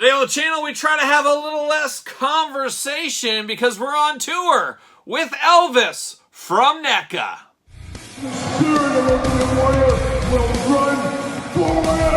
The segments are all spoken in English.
Today on the channel, we try to have a little less conversation because we're on tour with Elvis from NECA. The spirit of Ultimate Warrior will run forever!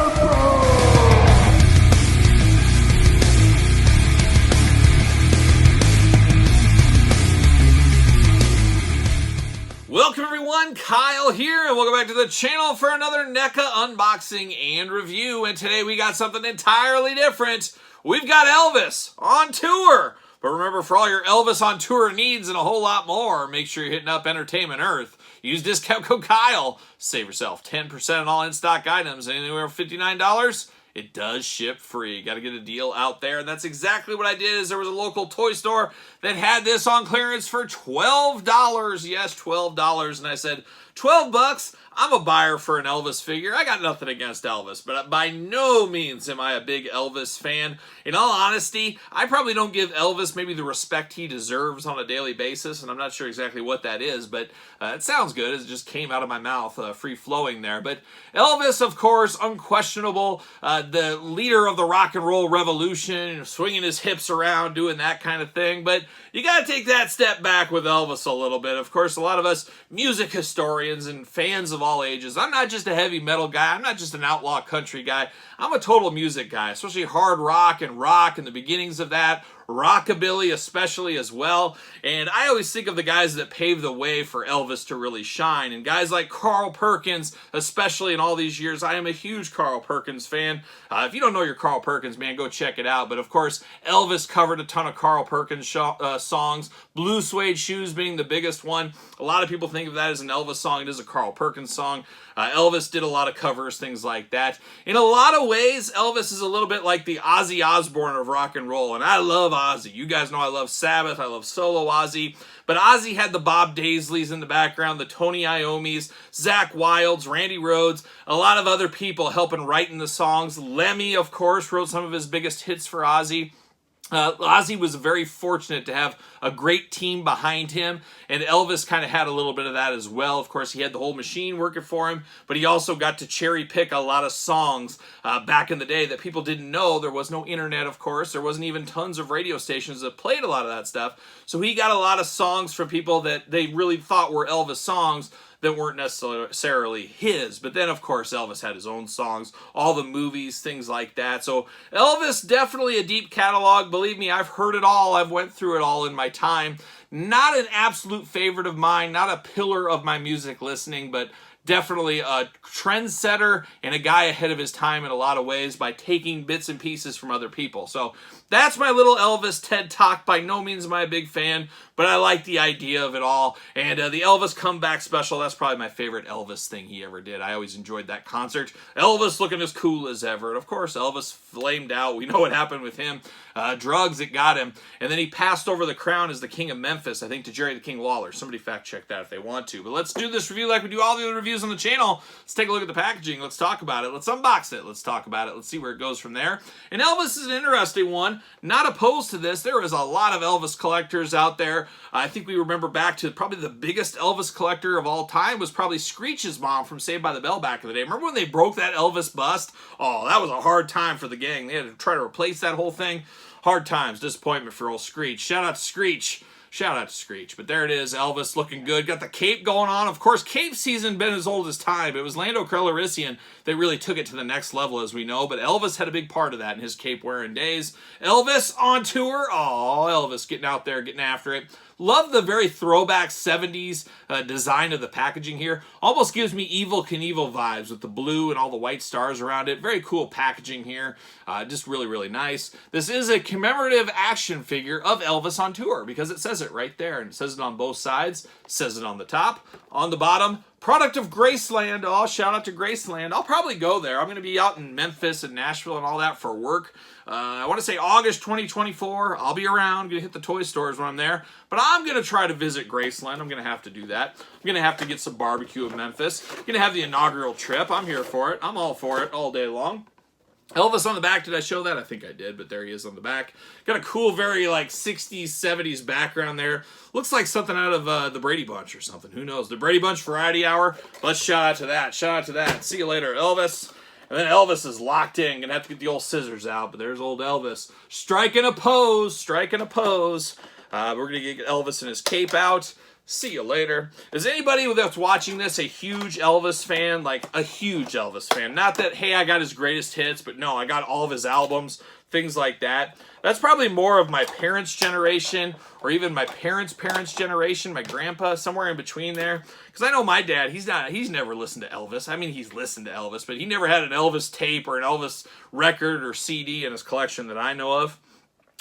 Welcome everyone, Kyle here, and welcome back to the channel for another NECA unboxing and review. And today we got something entirely different. We've got Elvis on tour. But remember, for all your Elvis on tour needs and a whole lot more, make sure you're hitting up Entertainment Earth. Use discount code Kyle. Save yourself 10% on all in-stock items. Anywhere over $59, it does ship free. Got to get a deal out there. And that's exactly what I did. Is there was a local toy store that had this on clearance for $12. Yes, $12. And I said, $12? I'm a buyer for an Elvis figure. I got nothing against Elvis, but by no means am I a big Elvis fan. In all honesty, I probably don't give Elvis maybe the respect he deserves on a daily basis, and I'm not sure exactly what that is, but it sounds good as it just came out of my mouth, free-flowing there. But Elvis, of course, unquestionable, the leader of the rock and roll revolution, swinging his hips around, doing that kind of thing, but you got to take that step back with Elvis a little bit. Of course, a lot of us music historians and fans of all ages. I'm not just a heavy metal guy. I'm not just an outlaw country guy. I'm a total music guy, especially hard rock and the beginnings of that. Rockabilly especially as well. And I always think of the guys that paved the way for Elvis to really shine. And guys like Carl Perkins, especially in all these years. I am a huge Carl Perkins fan. If you don't know your Carl Perkins, man, go check it out. But of course, Elvis covered a ton of Carl Perkins songs. Blue Suede Shoes being the biggest one. A lot of people think of that as an Elvis song. It is a Carl Perkins song. Elvis did a lot of covers, things like that. In a lot of ways, Elvis is a little bit like the Ozzy Osbourne of rock and roll. And I love Ozzy. You guys know I love Sabbath. I love solo Ozzy. But Ozzy had the Bob Daisleys in the background, the Tony Iommis, Zakk Wyldes, Randy Rhoads, a lot of other people helping writing the songs. Lemmy, of course, wrote some of his biggest hits for Ozzy. Ozzy was very fortunate to have a great team behind him, and Elvis kind of had a little bit of that as well. Of course, he had the whole machine working for him, but he also got to cherry pick a lot of songs back in the day that people didn't know. There was no internet, of course. There wasn't even tons of radio stations that played a lot of that stuff. So he got a lot of songs from people that they really thought were Elvis songs that weren't necessarily his. But then, of course, Elvis had his own songs, all the movies, things like that. So Elvis, definitely a deep catalog. Believe me, I've heard it all. I've went through it all in my time. Not an absolute favorite of mine, not a pillar of my music listening, but definitely a trendsetter and a guy ahead of his time in a lot of ways by taking bits and pieces from other people. So that's my little Elvis TED Talk. By no means am I a big fan, but I like the idea of it all. And the Elvis comeback special, that's probably my favorite Elvis thing he ever did. I always enjoyed that concert. Elvis looking as cool as ever. And of course, Elvis flamed out. We know what happened with him. Drugs, it got him. And then he passed over the crown as the King of Memphis, I think, to Jerry the King Lawler. Somebody fact check that if they want to. But let's do this review like we do all the other reviews on the channel. Let's take a look at the packaging. Let's talk about it. Let's unbox it. Let's talk about it. Let's see where it goes from there. And Elvis is an interesting one. Not opposed to this. There is a lot of Elvis collectors out there. I think we remember back to probably the biggest Elvis collector of all time was probably Screech's mom from Saved by the Bell back in the day. Remember when they broke that Elvis bust? Oh, that was a hard time for the gang. They had to try to replace that whole thing. Hard times, disappointment for old Screech. Shout out to Screech. Shout out to Screech. But there it is, Elvis looking good. Got the cape going on. Of course, cape season been as old as time. It was Lando Calrissian that really took it to the next level, as we know. But Elvis had a big part of that in his cape-wearing days. Elvis on tour. Oh, Elvis getting out there, getting after it. Love the very throwback 70s design of the packaging here. Almost gives me Evel Knievel vibes with the blue and all the white stars around it. Very cool packaging here. Just really, really nice. This is a commemorative action figure of Elvis on tour because it says it right there. And it says it on both sides. It says it on the top. On the bottom, product of Graceland. Oh, shout out to Graceland. I'll probably go there. I'm going to be out in Memphis and Nashville and all that for work. I want to say August 2024. I'll be around. Going to hit the toy stores when I'm there. But I'm going to try to visit Graceland. I'm going to have to do that. I'm going to have to get some barbecue in Memphis. Going to have the inaugural trip. I'm here for it. I'm all for it all day long. Elvis on the back, did I show that? I think I did, but there he is on the back. Got a cool, very like 60s, 70s background there. Looks like something out of the Brady Bunch or something. Who knows? The Brady Bunch Variety Hour. Let's shout out to that. Shout out to that. See you later, Elvis. And then Elvis is locked in. Gonna have to get the old scissors out, but there's old Elvis. Striking a pose, striking a pose. We're gonna get Elvis and his cape out. See you later. Is anybody that's watching this a huge Elvis fan? Like a huge Elvis fan? Not that, hey, I got his greatest hits, but no, I got all of his albums, things like that. That's probably more of my parents' generation, or even my parents' generation, my grandpa, somewhere in between there. Because I know my dad, he's never listened to Elvis. I mean, he's listened to Elvis, but he never had an Elvis tape or an Elvis record or CD in his collection that I know of.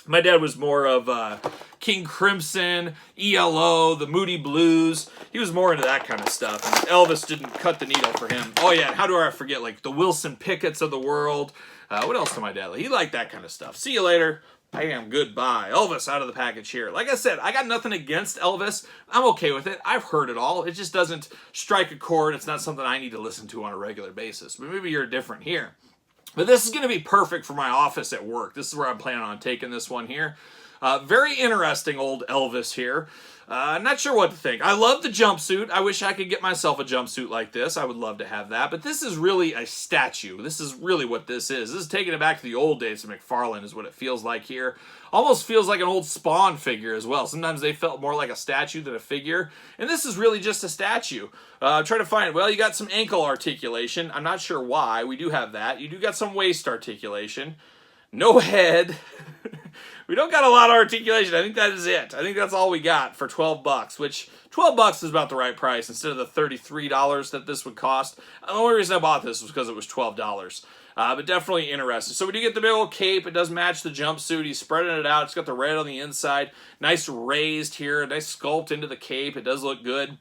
My dad was more of King Crimson, ELO, the Moody Blues. He was more into that kind of stuff. And Elvis didn't cut the needle for him. Oh yeah, and how do I forget, like the Wilson Pickett's of the world. What else did my dad like? He liked that kind of stuff. See you later. Bam, goodbye. Elvis out of the package here. Like I said, I got nothing against Elvis. I'm okay with it. I've heard it all. It just doesn't strike a chord. It's not something I need to listen to on a regular basis. But maybe you're different here. But this is going to be perfect for my office at work. This is where I'm planning on taking this one here. Very interesting old Elvis here. Not sure what to think. I love the jumpsuit. I wish I could get myself a jumpsuit like this. I would love to have that. But this is really a statue. This is really what this is. This is taking it back to the old days of McFarlane is what it feels like here. Almost feels like an old Spawn figure as well. Sometimes they felt more like a statue than a figure. And this is really just a statue. Try to find it. Well, you got some ankle articulation. I'm not sure why. We do have that. You do got some waist articulation. No head. We don't got a lot of articulation. I think that is it. I think that's all we got for $12, which $12 is about the right price instead of the $33 that this would cost. The only reason I bought this was because it was $12. But definitely interesting. So we do get the big old cape. It does match the jumpsuit. He's spreading it out. It's got the red on the inside. Nice raised here. Nice sculpt into the cape. It does look good.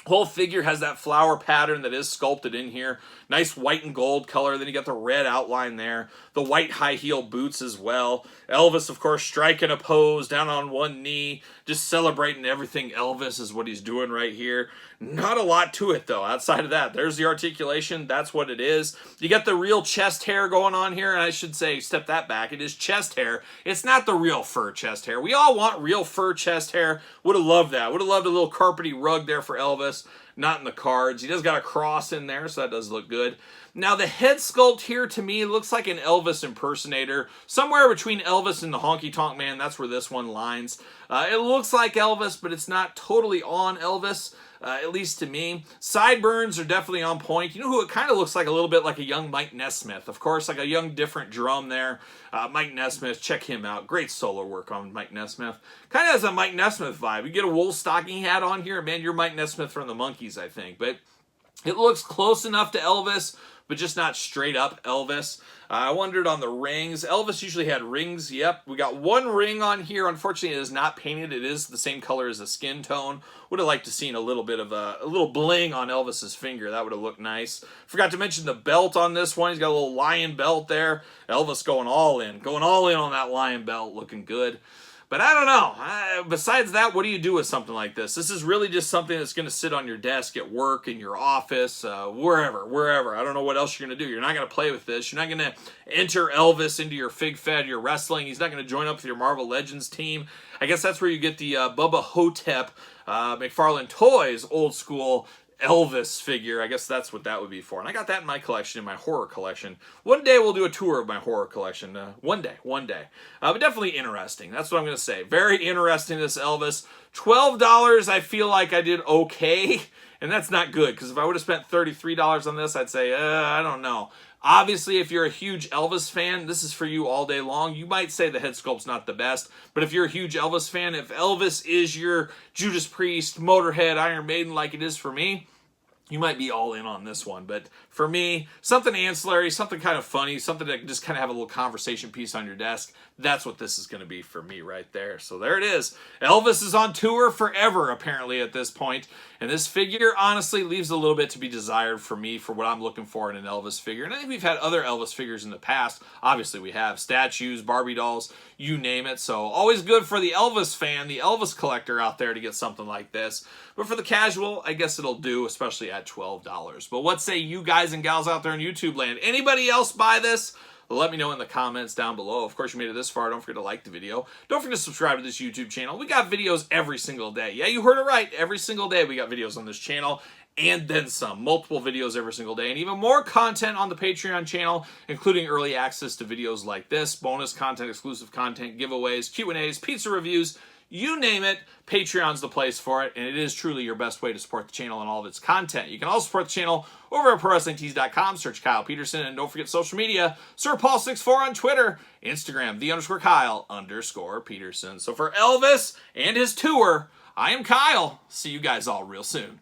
Whole figure has that flower pattern that is sculpted in here. Nice white and gold color. Then you got the red outline there. The white high heel boots as well. Elvis, of course, striking a pose down on one knee. Just celebrating everything Elvis is what he's doing right here. Not a lot to it, though. Outside of that, there's the articulation. That's what it is. You got the real chest hair going on here. And I should say, step that back. It is chest hair. It's not the real fur chest hair. We all want real fur chest hair. Would have loved that. Would have loved a little carpety rug there for Elvis. Not in the cards. He does got a cross in there, so that does look good. Now, the head sculpt here, to me, looks like an Elvis impersonator. Somewhere between Elvis and the Honky Tonk Man, that's where this one lines. It looks like Elvis, but it's not totally on Elvis, at least to me. Sideburns are definitely on point. You know who it kind of looks like a little bit like a young Mike Nesmith. Of course, like a young, different drum there. Mike Nesmith, check him out. Great solo work on Mike Nesmith. Kind of has a Mike Nesmith vibe. You get a wool stocking hat on here, man, you're Mike Nesmith from the Monkees, I think. But it looks close enough to Elvis, but just not straight up Elvis. I wondered on the rings. Elvis usually had rings. Yep, we got one ring on here. Unfortunately, it is not painted. It is the same color as the skin tone. Would have liked to seen a little bit of a little bling on Elvis's finger. That would have looked nice. Forgot to mention the belt on this one. He's got a little lion belt there. Elvis going all in on that lion belt, looking good. But I don't know. Besides that, what do you do with something like this? This is really just something that's going to sit on your desk at work, in your office, wherever. I don't know what else you're going to do. You're not going to play with this. You're not going to enter Elvis into your Fig Fed, your wrestling. He's not going to join up with your Marvel Legends team. I guess that's where you get the Bubba Hotep McFarlane Toys old school Elvis figure. I guess that's what that would be for. And I got that in my collection, in my horror collection. One day we'll do a tour of my horror collection. One day. But definitely interesting. That's what I'm going to say. Very interesting, this Elvis. $12, I feel like I did okay. And that's not good, because if I would have spent $33 on this, I'd say, I don't know. Obviously, if you're a huge Elvis fan, this is for you all day long. You might say the head sculpt's not the best, but if you're a huge Elvis fan, if Elvis is your Judas Priest, Motorhead, Iron Maiden like it is for me, you might be all in on this one. But for me, something ancillary, something kind of funny, something to just kind of have a little conversation piece on your desk, that's what this is going to be for me right there. So there it is. Elvis is on tour forever, apparently, at this point. And this figure, honestly, leaves a little bit to be desired for me for what I'm looking for in an Elvis figure. And I think we've had other Elvis figures in the past. Obviously, we have statues, Barbie dolls, you name it. So always good for the Elvis fan, the Elvis collector out there to get something like this. But for the casual, I guess it'll do, especially at $12. But what say you guys and gals out there in YouTube land? Anybody else buy this? let me know in the comments down below. Of course, you made it this far. Don't forget to like the video. Don't forget to subscribe to this YouTube channel. We got videos every single day. Yeah, you heard it right. Every single day we got videos on this channel. And then some. Multiple videos every single day. And even more content on the Patreon channel, including early access to videos like this, bonus content, exclusive content, giveaways, Q&As, pizza reviews, you name it, Patreon's the place for it, and it is truly your best way to support the channel and all of its content. You can also support the channel over at ProWrestlingTees.com, search Kyle Peterson, and don't forget social media, SirPaul64 on Twitter, Instagram, _Kyle_Peterson. So for Elvis and his tour, I am Kyle. See you guys all real soon.